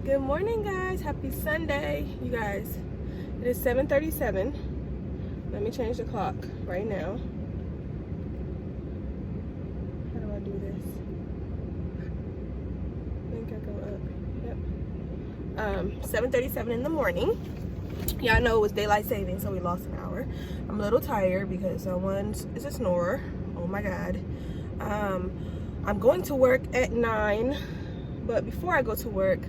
Good morning, guys. Happy Sunday. You guys, it is 7:37. Let me change the clock right now. How do I do this? I think I go up. Yep. 7:37 in the morning. Y'all know it was daylight saving, so we lost an hour. I'm a little tired because someone is a snorer. Oh my God. I'm going to work at 9, but before I go to work,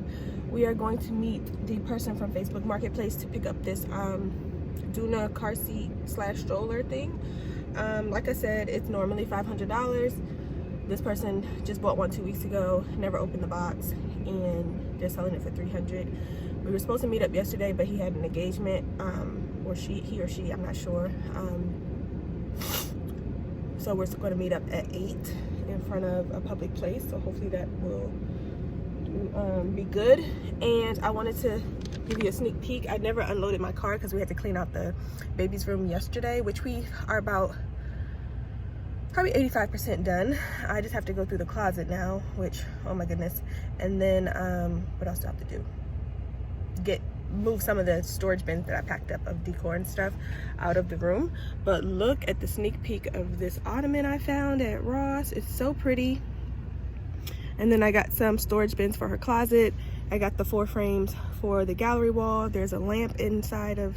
we are going to meet the person from Facebook Marketplace to pick up this Duna car seat / stroller thing. Like I said, it's normally $500. This person just bought one 2 weeks ago, never opened the box, and they're selling it for $300. We were supposed to meet up yesterday, but he had an engagement, or he or she, I'm not sure. So we're going to meet up at 8 in front of a public place, so hopefully that will be good. And I wanted to give you a sneak peek. I never unloaded my car because we had to clean out the baby's room yesterday, which we are about probably 85% done. I just have to go through the closet now, which, oh my goodness. And then what else do I have to do? Move some of the storage bins that I packed up of decor and stuff out of the room. But look at the sneak peek of this ottoman I found at Ross. It's so pretty. And then I got some storage bins for her closet. I got the 4 frames for the gallery wall. There's a lamp inside of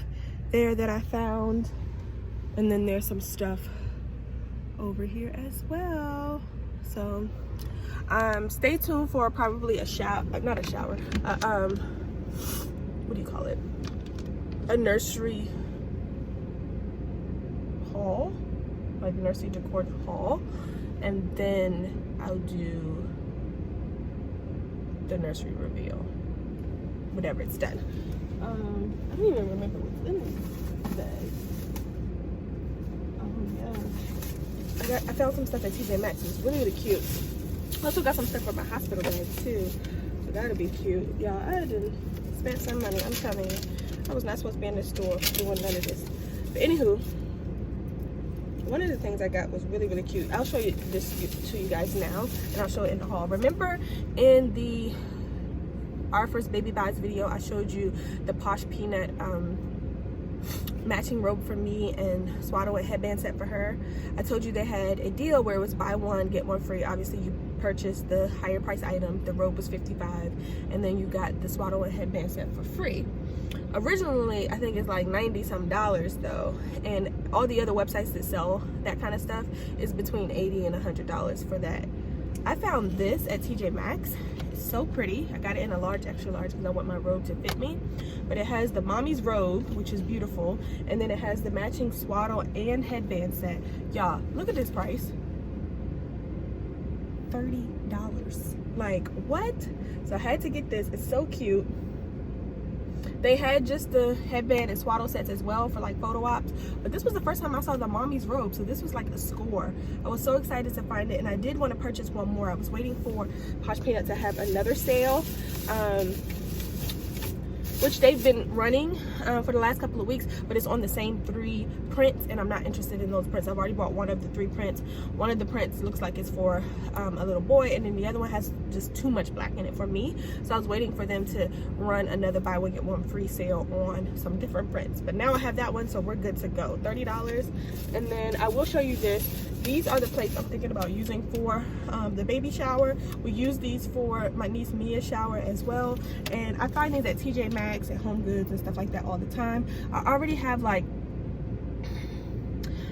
there that I found. And then there's some stuff over here as well. So stay tuned for probably a shower, not a shower, what do you call it? A nursery haul, like nursery decor haul. And then I'll do the nursery reveal, whenever it's done. I don't even remember what's in this bag. Oh yeah. I found some stuff at TJ Maxx. It's really, really cute. I also got some stuff for my hospital bag too. So that'll be cute. Y'all, I done spent some money, I'm telling you. I was not supposed to be in this store doing none of this. But anywho, one of the things I got was really, really cute. I'll show you this to you guys now, and I'll show it in the haul. Remember in our first baby buys video, I showed you the Posh Peanut matching robe for me and swaddle and headband set for her. I told you they had a deal where it was buy one get one free. Obviously you purchased the higher price item, the robe was $55, and then you got the swaddle and headband set for free. Originally I think it's like $90 some though, and all the other websites that sell that kind of stuff is between $80 and $100 for that. I found this at TJ Maxx. It's so pretty. I got it in a large, extra large, because I want my robe to fit me. But it has the mommy's robe, which is beautiful, and then it has the matching swaddle and headband set. Y'all, look at this price. $30. Like, what? So I had to get this. It's so cute. They had just the headband and swaddle sets as well for like photo ops, but this was the first time I saw the mommy's robe, so this was like a score. I was so excited to find it, and I did want to purchase one more. I was waiting for Posh Peanut to have another sale, which they've been running for the last couple of weeks, but it's on the same 3 prints, and I'm not interested in those prints. I've already bought one of the 3 prints. One of the prints looks like it's for a little boy, and then the other one has just too much black in it for me. So I was waiting for them to run another buy one get one free sale on some different prints. But now I have that one, so we're good to go. $30. And then I will show you this. These are the plates I'm thinking about using for the baby shower. We use these for my niece Mia's shower as well. And I find these at TJ Maxx and Home Goods and stuff like that all the time. I already have like,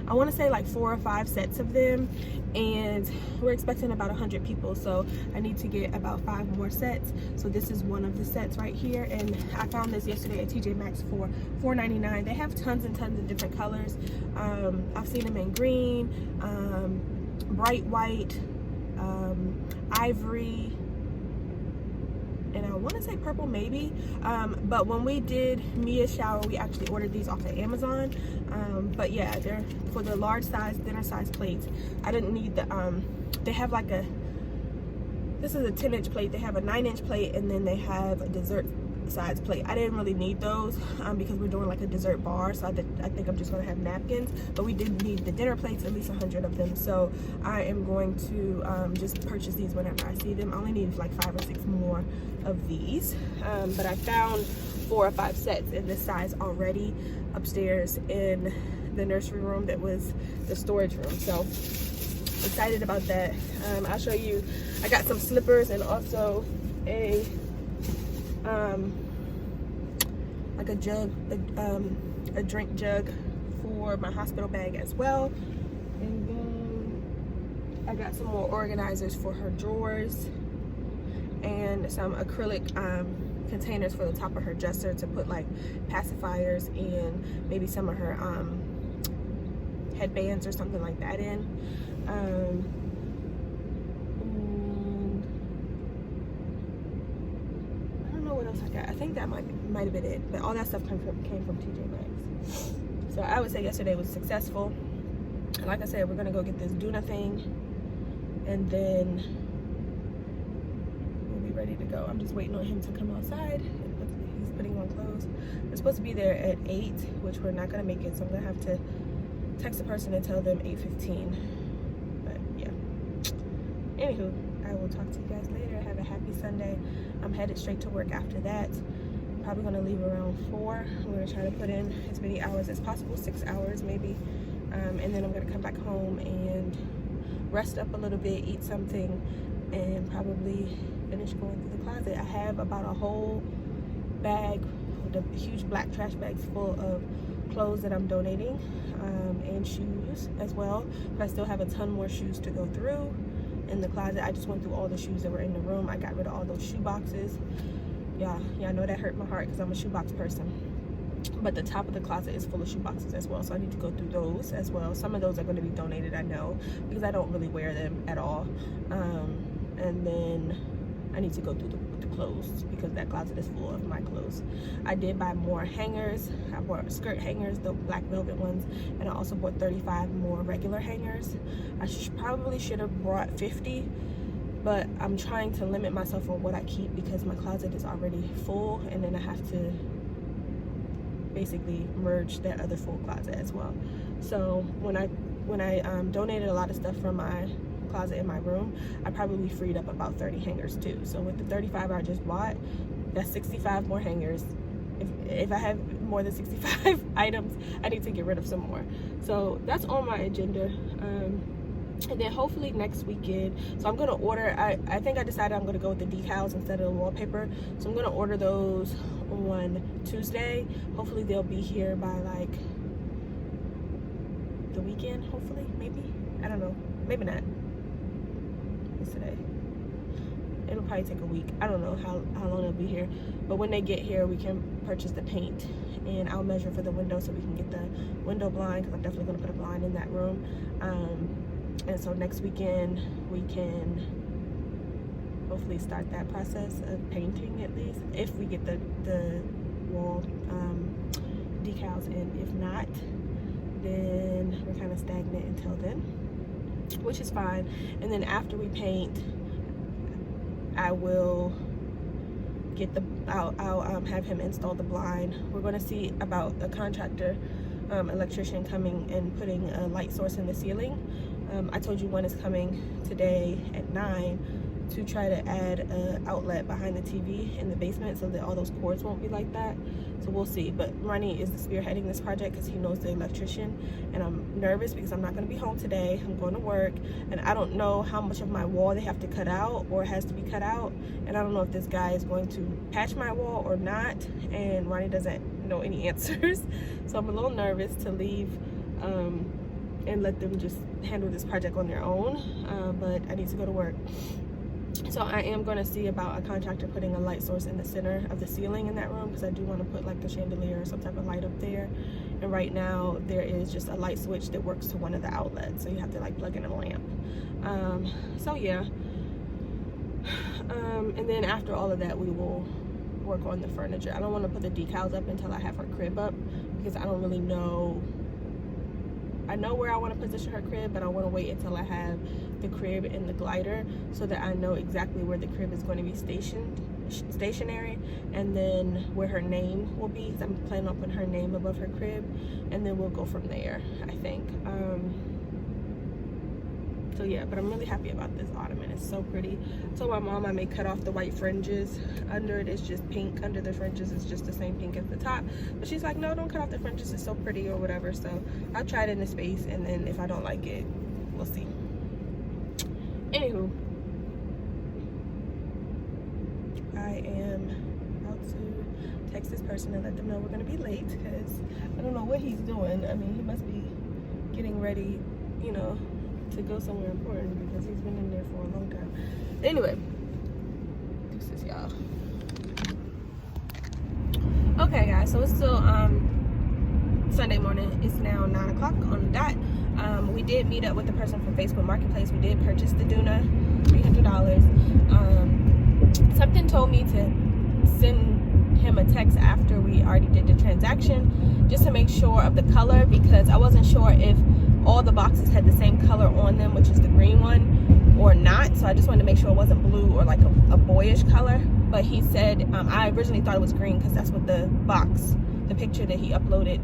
I want to say like 4 or 5 sets of them, and we're expecting about 100 people, so I need to get about 5 more sets. So this is one of the sets right here, and I found this yesterday at TJ Maxx for $4.99. They have tons and tons of different colors. I've seen them in green, bright white, ivory, and I want to say purple maybe. But when we did Mia's shower, we actually ordered these off of Amazon. But yeah, they're for the large size, thinner size plates. I didn't need the they have like this is a 10-inch plate. They have a 9-inch plate, and then they have a dessert size plate. I didn't really need those because we're doing like a dessert bar, so I think I'm just gonna have napkins. But we did need the dinner plates, at least 100 of them, so I am going to just purchase these whenever I see them. I only need like 5 or 6 more of these, but I found 4 or 5 sets in this size already upstairs in the nursery room that was the storage room. So excited about that. I'll show you. I got some slippers and also a like a jug, a drink jug for my hospital bag as well. And then I got some more organizers for her drawers and some acrylic containers for the top of her dresser to put like pacifiers and maybe some of her headbands or something like that in. And I don't know what else I got. I think that might have been it, but all that stuff came from TJ Maxx. So I would say yesterday was successful. And like I said, we're gonna go get this Duna thing, and then we'll be ready to go. I'm just waiting on him to come outside. He's putting on clothes. We're supposed to be there at 8, which we're not gonna make it, so I'm gonna have to text the person and tell them 8:15. But yeah. Anywho, I will talk to you guys later. Have a happy Sunday. I'm headed straight to work after that. I'm probably gonna leave around 4. I'm gonna try to put in as many hours as possible, 6 hours maybe. And then I'm gonna come back home and rest up a little bit, eat something, and probably finish going through the closet. I have about a whole bag, the huge black trash bags full of clothes that I'm donating, and shoes as well. But I still have a ton more shoes to go through in the closet. I just went through all the shoes that were in the room. I got rid of all those shoe boxes. Yeah, I know that hurt my heart because I'm a shoebox person. But the top of the closet is full of shoe boxes as well, so I need to go through those as well. Some of those are going to be donated, I know, because I don't really wear them at all. And then I need to go through the clothes because that closet is full of my clothes. I did buy more hangers. I bought skirt hangers, the black velvet ones, and I also bought 35 more regular hangers. I probably should have brought 50, but I'm trying to limit myself on what I keep because my closet is already full, and then I have to basically merge that other full closet as well. So when I donated a lot of stuff from my closet in my room, I probably freed up about 30 hangers too. So with the 35 I just bought, that's 65 more hangers. If I have more than 65 items, I need to get rid of some more. So that's on my agenda. And then hopefully next weekend, so I'm gonna order, I think I decided I'm gonna go with the decals instead of the wallpaper. So I'm gonna order those on Tuesday. Hopefully they'll be here by like the weekend, hopefully, maybe. I don't know, maybe not. What's today? It'll probably take a week. I don't know how long they'll be here. But when they get here, we can purchase the paint. And I'll measure for the window so we can get the window blind, because I'm definitely gonna put a blind in that room. And so next weekend we can hopefully start that process of painting, at least if we get the wall decals in. If not, then we're kind of stagnant until then, which is fine. And then after we paint, I will get I'll have him install the blind. We're going to see about a contractor, electrician coming and putting a light source in the ceiling. I told you one is coming today at 9 to try to add an outlet behind the TV in the basement so that all those cords won't be like that. So we'll see. But Ronnie is spearheading this project because he knows the electrician, and I'm nervous because I'm not going to be home today. I'm going to work, and I don't know how much of my wall they have to cut out or has to be cut out, and I don't know if this guy is going to patch my wall or not, and Ronnie doesn't know any answers. So I'm a little nervous to leave and let them just handle this project on their own, but I need to go to work. So I am going to see about a contractor putting a light source in the center of the ceiling in that room, because I do want to put like a chandelier or some type of light up there. And right now there is just a light switch that works to one of the outlets, so you have to like plug in a lamp. So yeah. And then after all of that, we will work on the furniture. I don't want to put the decals up until I have her crib up, because I don't really know. I know where I want to position her crib, but I want to wait until I have the crib and the glider so that I know exactly where the crib is going to be stationary, and then where her name will be, because I'm planning on putting her name above her crib, and then we'll go from there, I think. So yeah, but I'm really happy about this ottoman. It's so pretty. I told my mom I may cut off the white fringes. Under it is just pink. Under the fringes is just the same pink at the top. But she's like, no, don't cut off the fringes. It's so pretty or whatever. So I'll try it in the space, and then if I don't like it, we'll see. Anywho, I am about to text this person and let them know we're gonna be late, because I don't know what he's doing. I mean, he must be getting ready, you know, to go somewhere important, because he's been in there for a long time. Anyway, this is y'all. Okay guys, so it's still Sunday morning. It's now 9 o'clock on the dot. We did meet up with the person from Facebook Marketplace. We did purchase the Duna, $300. Something told me to send him a text after we already did the transaction, just to make sure of the color, because I wasn't sure if all the boxes had the same color on them, which is the green one, or not. So I just wanted to make sure it wasn't blue or like a boyish color. But he said, I originally thought it was green, because that's what the picture that he uploaded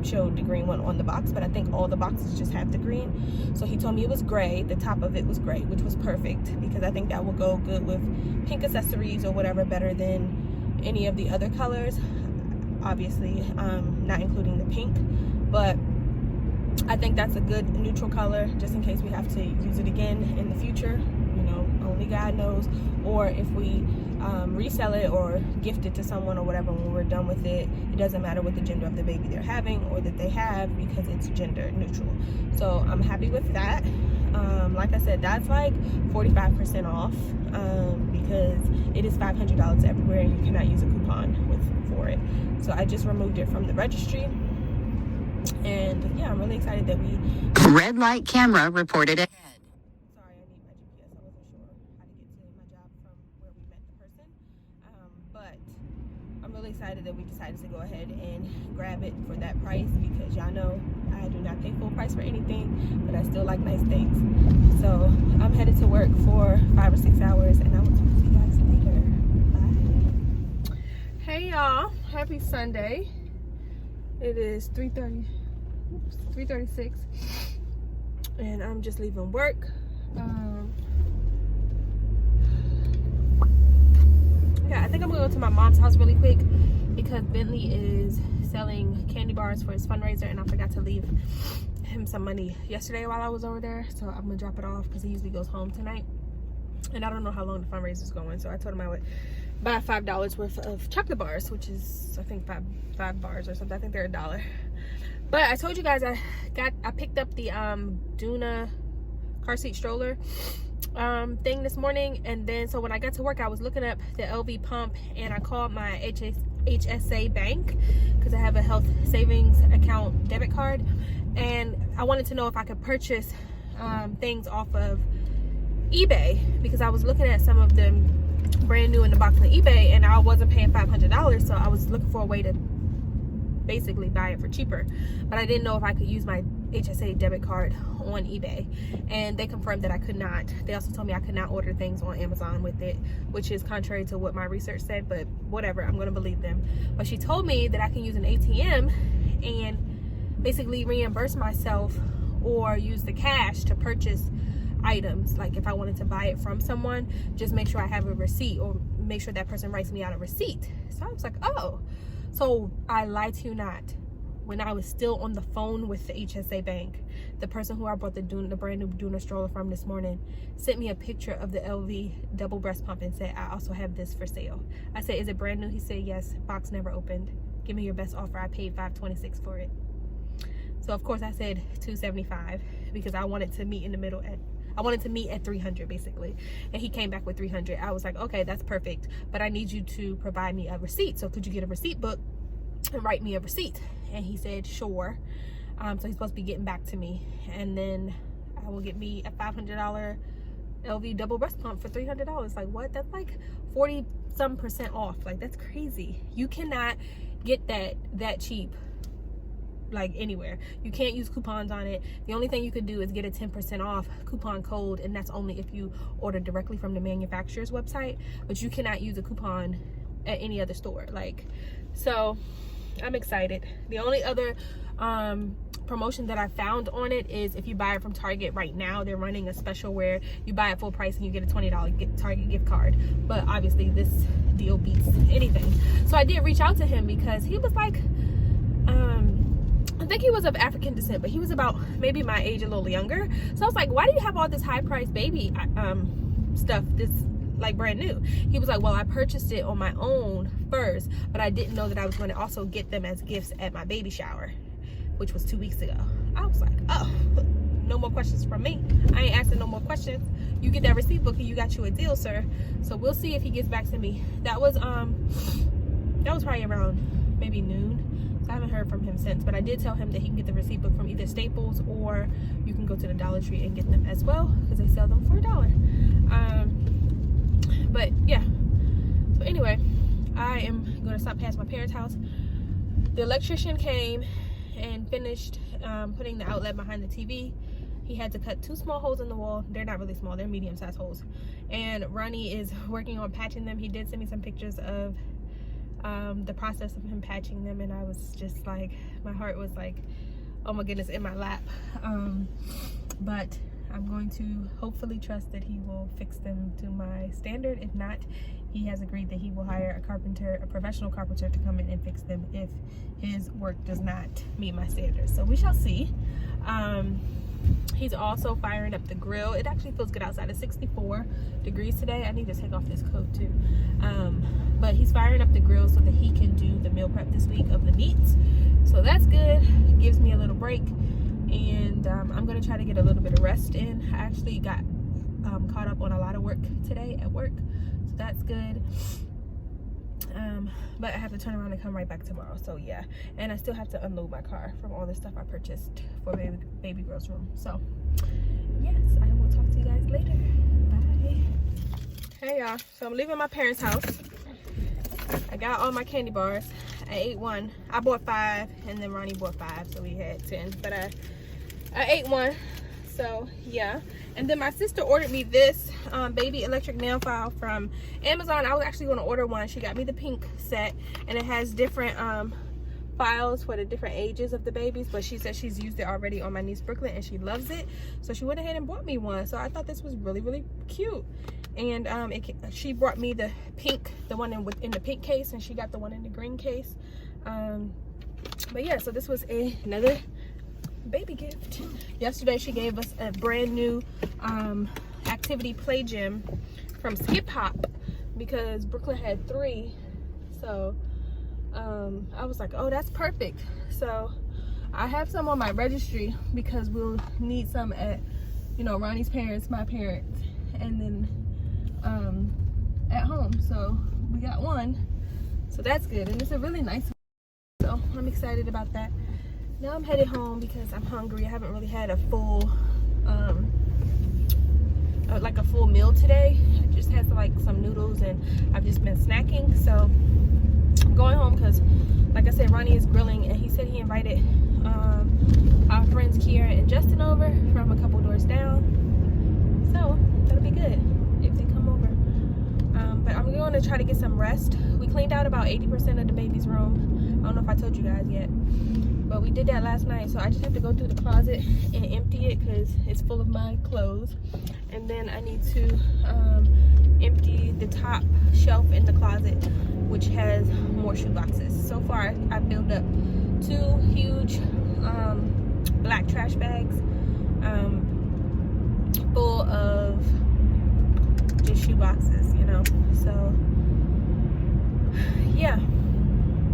showed, the green one on the box. But I think all the boxes just have the green. So he told me it was gray. The top of it was gray, which was perfect, because I think that will go good with pink accessories or whatever, better than any of the other colors, obviously, not including the pink. But I think that's a good neutral color, just in case we have to use it again in the future. You know, only God knows. Or if we resell it or gift it to someone or whatever when we're done with it, it doesn't matter what the gender of the baby they're having or that they have, because it's gender neutral. So I'm happy with that. Like I said, that's like 45% off, because it is $500 everywhere and you cannot use a coupon for it. So I just removed it from the registry. And yeah, I'm really excited that we... Red light camera reported ahead. Sorry, I need my GPS. I wasn't sure how to get to my job from where we met the person. But I'm really excited that we decided to go ahead and grab it for that price, because y'all know I do not pay full price for anything, but I still like nice things. So I'm headed to work for 5 or 6 hours, and I will talk to you guys later. Bye. Hey y'all, happy Sunday. It is 3:36, and I'm just leaving work. Yeah, I think I'm gonna go to my mom's house really quick, because Bentley is selling candy bars for his fundraiser, and I forgot to leave him some money yesterday while I was over there. So I'm gonna drop it off, because he usually goes home tonight, and I don't know how long the fundraiser is going. So I told him I would buy $5 worth of chocolate bars, which is, I think, five bars or something. I think they're $1. But I told you guys I picked up the Duna car seat stroller thing this morning, and then so when I got to work, I was looking up the LV pump, and I called my HSA bank, because I have a health savings account debit card, and I wanted to know if I could purchase things off of eBay, because I was looking at some of them brand new in the box on eBay, and I wasn't paying $500, so I was looking for a way to basically buy it for cheaper. But I didn't know if I could use my HSA debit card on eBay, and they confirmed that I could not. They also told me I could not order things on Amazon with it, which is contrary to what my research said, but whatever, I'm gonna believe them. But she told me that I can use an ATM and basically reimburse myself or use the cash to purchase items. Like if I wanted to buy it from someone, just make sure I have a receipt, or make sure that person writes me out a receipt. So I was like, oh, so I lied to you not. When I was still on the phone with the HSA bank, the person who I bought the brand new Duna stroller from this morning sent me a picture of the LV double breast pump and said, I also have this for sale. I said, is it brand new? He said, yes, box never opened. Give me your best offer. I paid $526 for it. So of course I said $275, because I wanted to meet in the middle I wanted to meet at $300 basically, and he came back with $300. I was like, okay, that's perfect, but I need you to provide me a receipt. So could you get a receipt book and write me a receipt? And he said, sure. So he's supposed to be getting back to me, and then I will get me a $500 LV double breast pump for $300. Like what? That's like 40% off. Like that's crazy. You cannot get that cheap like anywhere. You can't use coupons on it. The only thing you could do is get a 10% off coupon code, and that's only if you order directly from the manufacturer's website. But you cannot use a coupon at any other store. Like, so I'm excited. The only other promotion that I found on it is if you buy it from Target right now, they're running a special where you buy it full price and you get a $20 Target gift card. But obviously this deal beats anything. So I did reach out to him because he was like, I think he was of African descent, but he was about maybe my age, a little younger. So I was like, why do you have all this high priced baby stuff this like brand new? He was like, well, I purchased it on my own first, but I didn't know that I was going to also get them as gifts at my baby shower, which was 2 weeks ago. I was like, oh, no more questions from me. I ain't asking no more questions. You get that receipt book and you got you a deal, sir. So we'll see if he gets back to me. That was probably around maybe noon. I haven't heard from him since, but I did tell him that he can get the receipt book from either Staples or you can go to the Dollar Tree and get them as well because they sell them for $1. But yeah, so anyway, I am going to stop past my parents' house. The electrician came and finished putting the outlet behind the TV. He had to cut 2 small holes in the wall. They're not really small, they're medium-sized holes. And Ronnie is working on patching them. He did send me some pictures of the process of him patching them, and I was just like, my heart was like, oh my goodness, in my lap. But I'm going to hopefully trust that he will fix them to my standard. If not, he has agreed that he will hire a carpenter, a professional carpenter, to come in and fix them if his work does not meet my standards. So we shall see. He's also firing up the grill. It actually feels good outside. It's 64 degrees today. I need to take off this coat too. But he's firing up the grill so that he can do the meal prep this week of the meats. So that's good. It gives me a little break. And I'm going to try to get a little bit of rest in. I actually got caught up on a lot of work today at work. So that's good. But I have to turn around and come right back tomorrow. So yeah, and I still have to unload my car from all the stuff I purchased for baby girl's room. So yes, I will talk to you guys later. Bye. Hey y'all, so I'm leaving my parents' house. I got all my candy bars. I ate one. I bought 5 and then Ronnie bought 5, so we had 10, but I ate one. So yeah, and then my sister ordered me this baby electric nail file from Amazon. I was actually going to order one. She got me the pink set, and it has different files for the different ages of the babies, but she said she's used it already on my niece Brooklyn and she loves it, so she went ahead and bought me one. So I thought this was really, really cute. And she brought me the pink, the one in the pink case, and she got the one in the green case. But yeah, so this was another baby gift. Yesterday she gave us a brand new activity play gym from Skip Hop because Brooklyn had 3. So I was like, oh, that's perfect. So I have some on my registry because we'll need some at, you know, Ronnie's parents, my parents, and then at home. So we got one, so that's good, and it's a really nice one. So I'm excited about that. Now I'm headed home because I'm hungry. I haven't really had a full like a full meal today. I just had like some noodles and I've just been snacking. So I'm going home because, like I said, Ronnie is grilling, and he said he invited our friends Kiera and Justin over from a couple doors down. So that'll be good if they come over. But I'm going to try to get some rest. We cleaned out about 80% of the baby's room. I don't know if I told you guys yet, but we did that last night. So I just have to go through the closet and empty it because it's full of my clothes. And then I need to empty the top shelf in the closet, which has more shoe boxes. So far I built up 2 huge black trash bags full of just shoe boxes, you know. So yeah,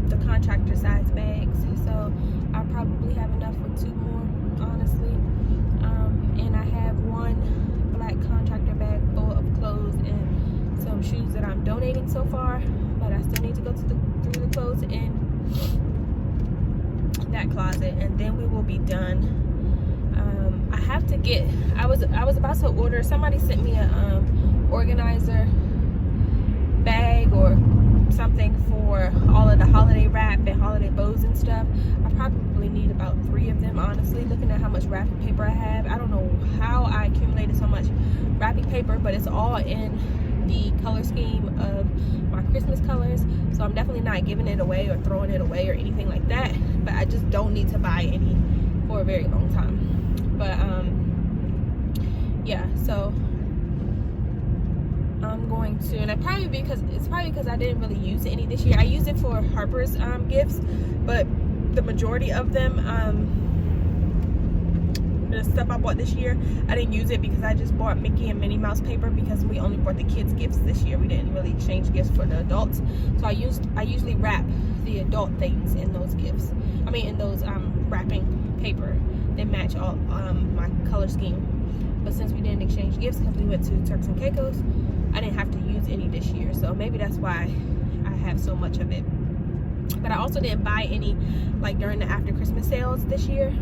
the contractor size bags. So I'll probably have enough for 2 more, honestly. And I have 1 black contractor bag full of clothes and some shoes that I'm donating so far, but I still need to go through the clothes in that closet, and then we will be done. I have to get, I was about to order, somebody sent me a organizer bag or something for all of the holiday wrap and holiday bows and stuff. I probably need about 3 of them, honestly, looking at how much wrapping paper I have. I don't know how I accumulated so much wrapping paper, but it's all in the color scheme of my Christmas colors, so I'm definitely not giving it away or throwing it away or anything like that, but I just don't need to buy any for a very long time. But yeah, so I'm going to, and it's probably because I didn't really use any this year. I used it for Harper's gifts, but the majority of them, the stuff I bought this year, I didn't use it because I just bought Mickey and Minnie Mouse paper because we only bought the kids gifts this year. We didn't really exchange gifts for the adults, so I usually wrap the adult things in those gifts. I mean, in those wrapping paper that match all my color scheme. But since we didn't exchange gifts because we went to Turks and Caicos, I didn't have to use any this year, so maybe that's why I have so much of it. But I also didn't buy any like during the after Christmas sales this year,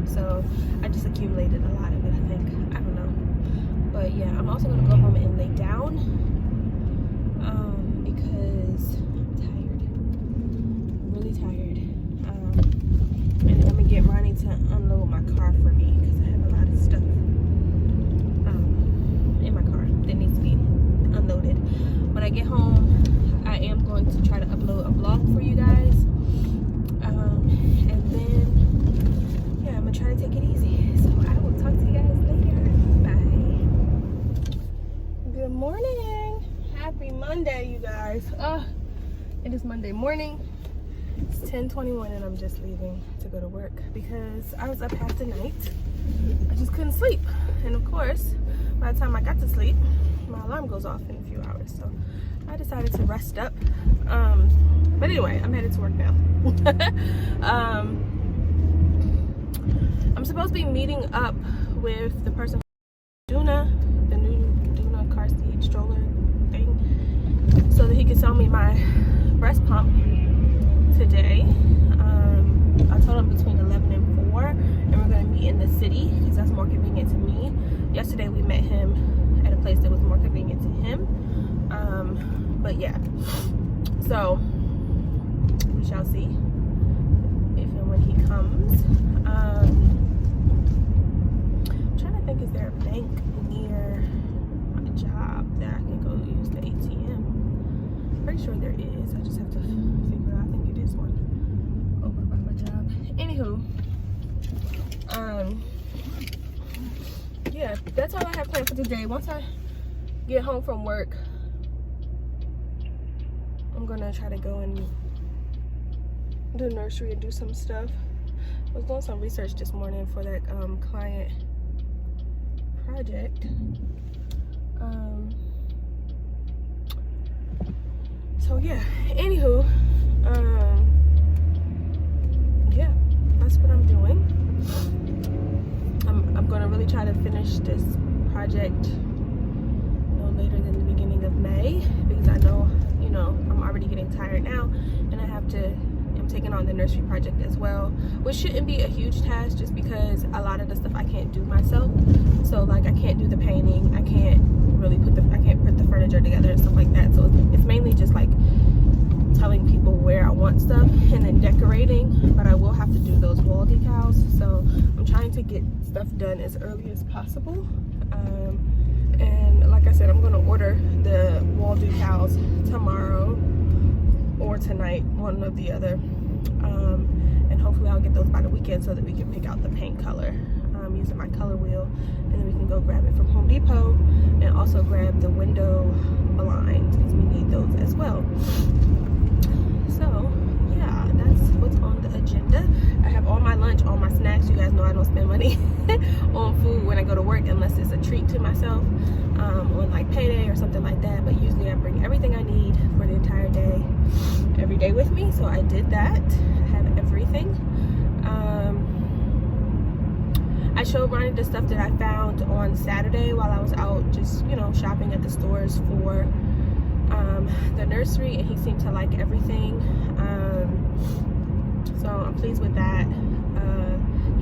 so I just accumulated a lot of it, I think. I don't know, but yeah, I'm also gonna go home and lay down because I'm tired. I'm really tired, and then I'm gonna get Ronnie to unload my car for me because I have a lot of stuff in my car that needs to be unloaded. When I get home, I am going to try to upload a vlog for you guys, and then yeah, I'm gonna try to take it easy. So I will talk to you guys later. Bye. Good morning. Happy Monday, you guys. It is Monday morning. It's 10:21 and I'm just leaving to go to work because I was up half the night. I just couldn't sleep, and of course by the time I got to sleep, my alarm goes off in a few hours, so I decided to rest up. But anyway, I'm headed to work now. I'm supposed to be meeting up with the person Duna, the new Duna car seat stroller thing, so that he can sell me my breast pump today. I told him between 11 and 4, and we're going to meet in the city because that's more convenient to me. Yesterday we met him at a place that was more convenient to him. But yeah, so we shall see if and when he comes. I'm trying to think, is there a bank near my job that I can go use the ATM? Pretty sure there is. I just have to figure out. I think it is one over by my job. Anywho, yeah, that's all I have planned for today. Once I get home from work, I'm gonna try to go and do nursery and do some stuff. I was doing some research this morning for that client project. So yeah, anywho, yeah, that's what I'm doing. I'm gonna really try to finish this project no later than the beginning of May, because I know, you know, I'm already getting tired now, and I'm taking on the nursery project as well, which shouldn't be a huge task just because a lot of the stuff I can't do myself. So like I can't do the painting, I can't put the furniture together and stuff like that. So it's mainly just like telling people where I want stuff and then decorating, but I will have to do those wall decals. So I'm trying to get stuff done as early as possible. And like I said, I'm gonna order the wall decals tomorrow or tonight, one or the other. And hopefully I'll get those by the weekend so that we can pick out the paint color using my color wheel, and then we can go grab it from Home Depot and also grab the window blinds because we need those as well. So yeah, that's what's on the agenda. I have all my lunch, all my snacks. You guys know I don't spend money on food when I go to work unless it's a treat to myself on like payday or something like that, but usually I bring everything I need for the entire day every day with me. So I did that. I have everything. I showed Ronnie the stuff that I found on Saturday while I was out just, you know, shopping at the stores for the nursery, and he seemed to like everything. So I'm pleased with that.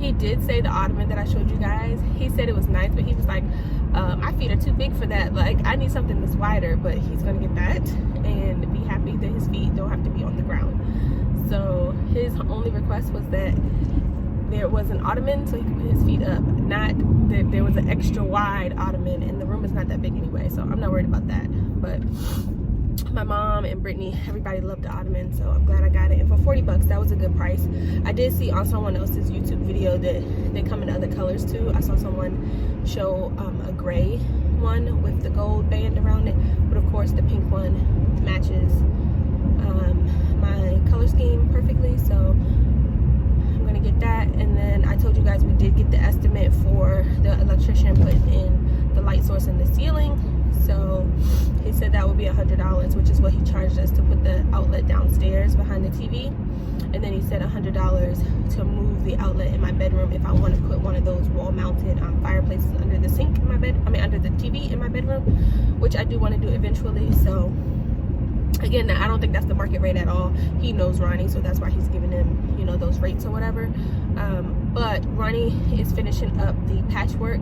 He did say the ottoman that I showed you guys, he said it was nice, but he was like, my feet are too big for that. Like, I need something that's wider, but he's gonna get that and be happy that his feet don't have to be on the ground. So his only request was that there was an ottoman so he could put his feet up, not that there was an extra wide ottoman, and the room is not that big anyway, so I'm not worried about that. But my mom and Brittany, everybody loved the ottoman, so I'm glad I got it. And for 40 bucks, that was a good price. I did see on someone else's YouTube video that they come in other colors too. I saw someone show a gray one with the gold band around it, but of course the pink one matches my color scheme perfectly, so I'm gonna get that. And then I told you guys we did get the estimate for the electrician putting in the light source in the ceiling. So he said that would be $100, which is what he charged us to put the outlet downstairs behind the TV. And then he said $100 to move the outlet in my bedroom if I want to put one of those wall-mounted fireplaces under the sink in my bed. I mean, under the TV in my bedroom, which I do want to do eventually. So again, I don't think that's the market rate at all. He knows Ronnie, so that's why he's giving him, you know, those rates or whatever. But Ronnie is finishing up the patchwork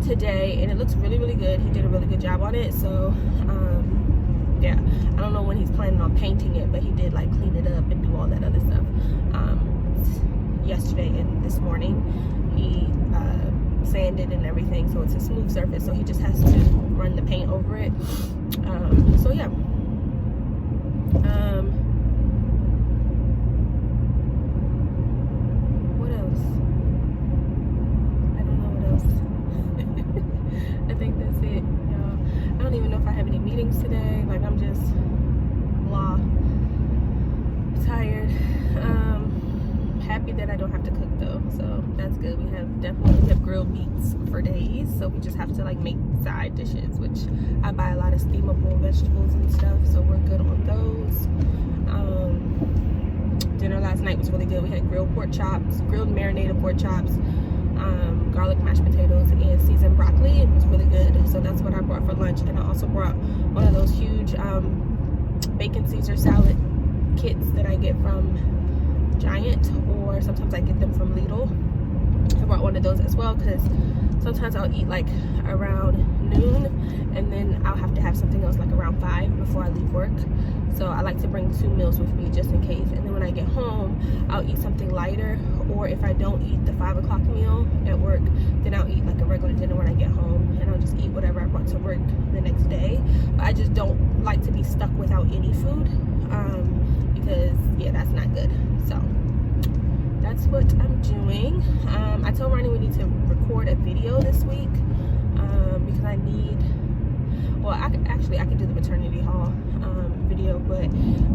today, and it looks really, really good. He did a really good job on it. So yeah, I don't know when he's planning on painting it, but he did like clean it up and do all that other stuff yesterday and this morning. He sanded and everything, so it's a smooth surface, so he just has to run the paint over it. So yeah. What else? I don't know what else. I think that's it, y'all. I don't even know if I have any meetings today. Like, I'm just blah, tired. Happy that I don't have to cook though, so that's good. We have grilled meats for days, so we just have to like make side dishes, which I buy a lot of steamable vegetables and stuff, so we're good on those. Dinner last night was really good. We had grilled pork chops, grilled marinated pork chops, garlic mashed potatoes, and seasoned broccoli. It was really good, so that's what I brought for lunch. And I also brought one of those huge bacon Caesar salad kits that I get from Giant, or sometimes I get them from Lidl. I brought one of those as well, because sometimes I'll eat like around noon, and then I'll have to have something else like around 5 before I leave work. So I like to bring 2 meals with me just in case. And then when I get home, I'll eat something lighter, or if I don't eat the 5 o'clock meal at work, then I'll eat like a regular dinner when I get home, and I'll just eat whatever I brought to work the next day. But I just don't like to be stuck without any food, because yeah, that's not good. So that's what I'm doing. I told Ronnie we need to record a video this week, because I need, well, I could do the maternity hall video, but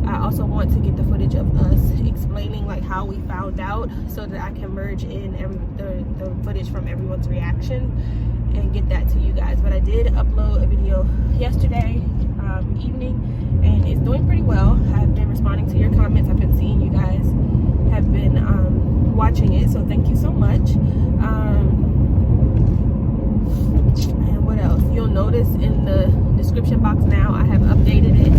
I also want to get the footage of us explaining like how we found out, so that I can merge in the footage from everyone's reaction and get that to you guys. But I did upload a video yesterday evening, and it's doing pretty well. I've been responding to your comments. I've been seeing you guys have been watching it, so thank you so much. And what else? You'll notice in the description box now I have updated it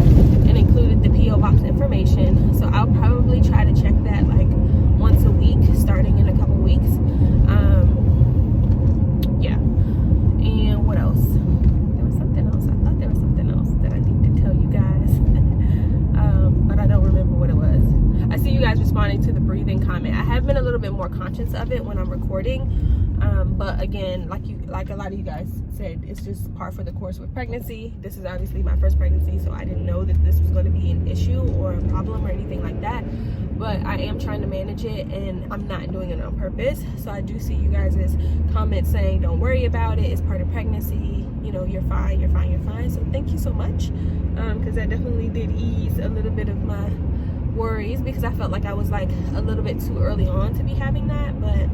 and included the P.O. box information, so I'll probably try to check that like once a week starting in a couple weeks. Yeah. And what else? There was something else. I thought there was something else that I need to tell you guys, but I don't remember what it was. I see you guys responding to the breathing comment. I have been a little bit more conscious of it when I'm recording, but again, like a lot of you guys said, it's just par for the course with pregnancy. This is obviously my first pregnancy, so I didn't know that this was going to be an issue or a problem or anything like that. But I am trying to manage it, and I'm not doing it on purpose. So I do see you guys' comments saying, don't worry about it, it's part of pregnancy, you know, you're fine, you're fine, you're fine. So thank you so much, because that definitely did ease a little bit of my worries, because I felt like I was like a little bit too early on to be having that. But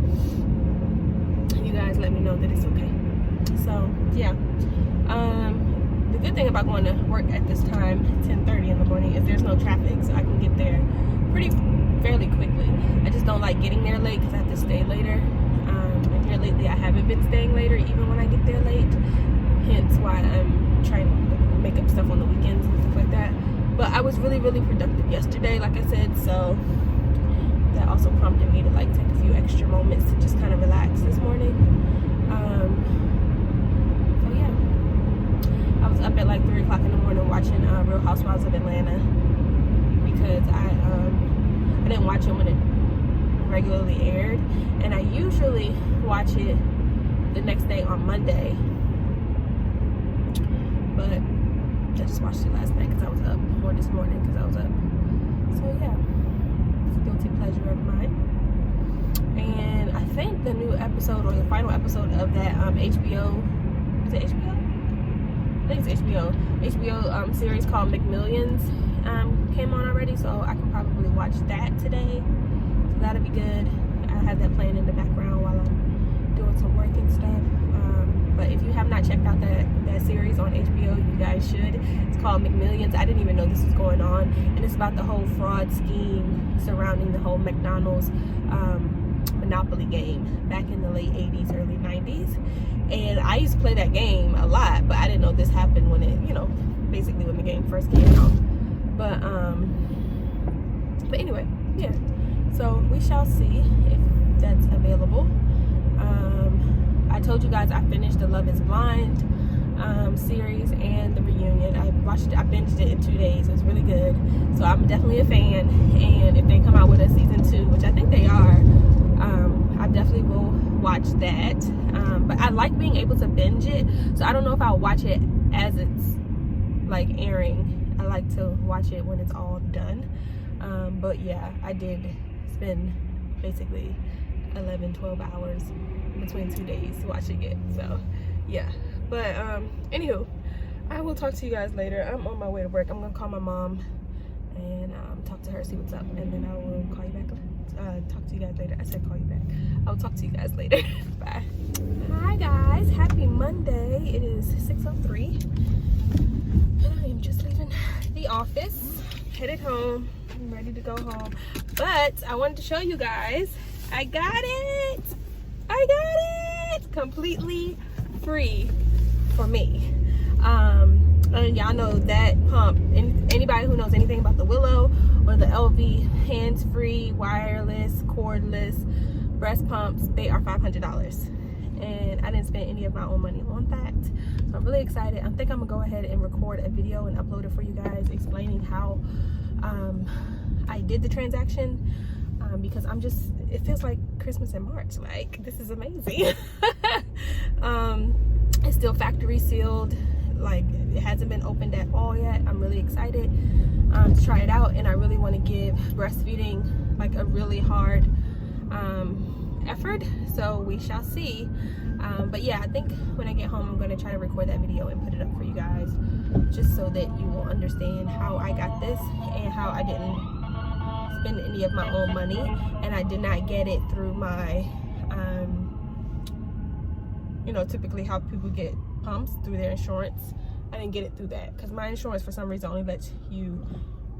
you guys let me know that it's okay. So yeah, the good thing about going to work at this time, 10:30 in the morning, is there's no traffic, so I can get there fairly quickly. I just don't like getting there late because I have to stay later. And here lately I haven't been staying later even when I get there late, hence why I'm trying to make up stuff on the weekends and stuff like that. But I was really, really productive yesterday, like I said, so that also prompted me to like take a few extra moments to just kind of relax this morning. So yeah, I was up at like 3 o'clock in the morning watching Real Housewives of Atlanta, because I didn't watch it when it regularly aired, and I usually watch it the next day on Monday, but I just watched it last night because I was up, or this morning because I was up. So yeah, it's a guilty pleasure of mine. And I think the new episode, or the final episode of that HBO, is it HBO? I think it's HBO series called McMillions came on already, so I can probably watch that today. So that'll be good. I have that playing in the background while I'm doing some work and stuff. But if you have not checked out that series on HBO, you guys should. It's called McMillions. I didn't even know this was going on, and it's about the whole fraud scheme surrounding the whole McDonald's Monopoly game back in the late 80s, early 90s. And I used to play that game a lot, but I didn't know this happened when it, you know, basically when the game first came out. But anyway, yeah. So we shall see if that's available. I told you guys I finished the Love is Blind series and the reunion. I binged it in 2 days. It was really good. So I'm definitely a fan. And if they come out with a season 2, which I think they are, I definitely will watch that. But I like being able to binge it. So I don't know if I'll watch it as it's like airing. I like to watch it when it's all done. But yeah, I did spend basically 11-12 hours between 2 days watching it. So yeah, but anywho, I will talk to you guys later. I'm on my way to work. I'm gonna call my mom and talk to her, see what's up, and then I will call you back. Talk to you guys later. I said call you back. I'll talk to you guys later. Bye. Hi guys, happy Monday. It is 6:03 and I am just leaving the office, headed home. I'm ready to go home, but I wanted to show you guys I got it completely free for me. And y'all know that pump, anybody who knows anything about the Willow or the LV hands-free, wireless, cordless breast pumps, they are $500, and I didn't spend any of my own money on that. So I'm really excited. I think I'm gonna go ahead and record a video and upload it for you guys explaining how I did the transaction, because it feels like Christmas in March. Like, this is amazing. It's still factory sealed. Like, it hasn't been opened at all yet. I'm really excited to try it out, and I really want to give breastfeeding like a really hard effort, so we shall see. But yeah, I think when I get home I'm going to try to record that video and put it up for you guys, just so that you will understand how I got this and how I didn't spend any of my own money, and I did not get it through my you know, typically how people get pumps through their insurance. I didn't get it through that because my insurance for some reason only lets you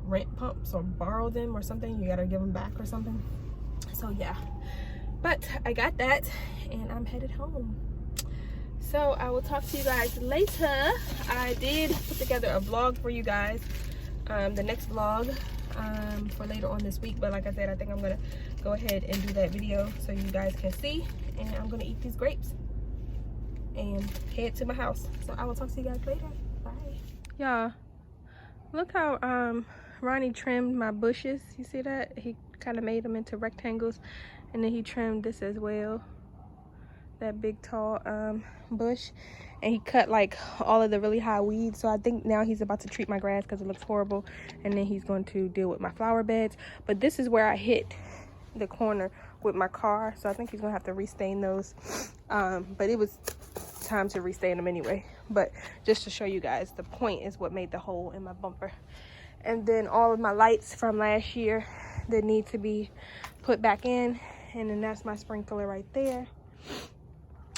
rent pumps or borrow them or something. You gotta give them back or something. So yeah, but I got that and I'm headed home. So I will talk to you guys later. I did put together a vlog for you guys, the next vlog for later on this week, but like I said, I think I'm gonna go ahead and do that video so you guys can see, and I'm gonna eat these grapes and head to my house. So I will talk to you guys later. Bye. Y'all, look how Ronnie trimmed my bushes. You see that? He kind of made them into rectangles, and then he trimmed this as well, that big tall bush, and he cut like all of the really high weeds. So I think now he's about to treat my grass because it looks horrible, and then he's going to deal with my flower beds. But this is where I hit the corner with my car, so I think he's gonna have to restain those, but it was time to restain them anyway. But just to show you guys, the point is what made the hole in my bumper. And then all of my lights from last year that need to be put back in, and then that's my sprinkler right there.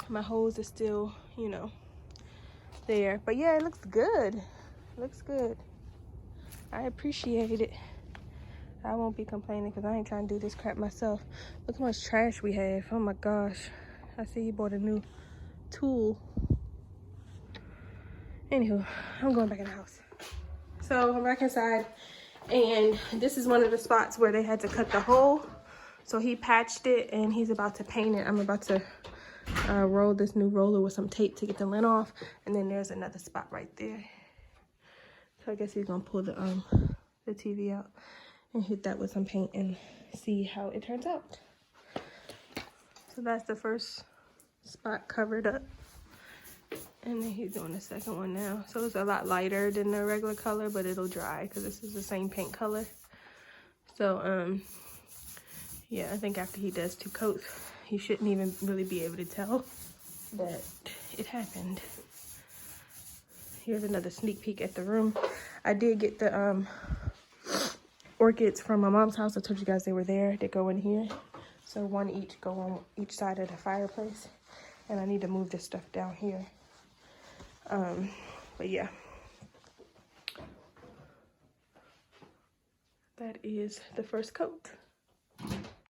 My hose is still, you know, there, but yeah, it looks good. It looks good. I appreciate it. I won't be complaining because I ain't trying to do this crap myself. Look how much trash we have. Oh my gosh. I see you bought a new tool. Anywho, I'm going back in the house. So I'm back inside, and this is one of the spots where they had to cut the hole. So he patched it and he's about to paint it. I'm about to roll this new roller with some tape to get the lint off. And then there's another spot right there. So I guess he's gonna pull the TV out and hit that with some paint and see how it turns out. So that's the first spot covered up. And then he's doing the second one now. So it's a lot lighter than the regular color, but it'll dry because this is the same paint color. So, yeah, I think after he does 2 coats, he shouldn't even really be able to tell that it happened. Here's another sneak peek at the room. I did get the orchids from my mom's house. I told you guys they were there. They go in here. So one each go on each side of the fireplace. And I need to move this stuff down here. But yeah. That is the first coat.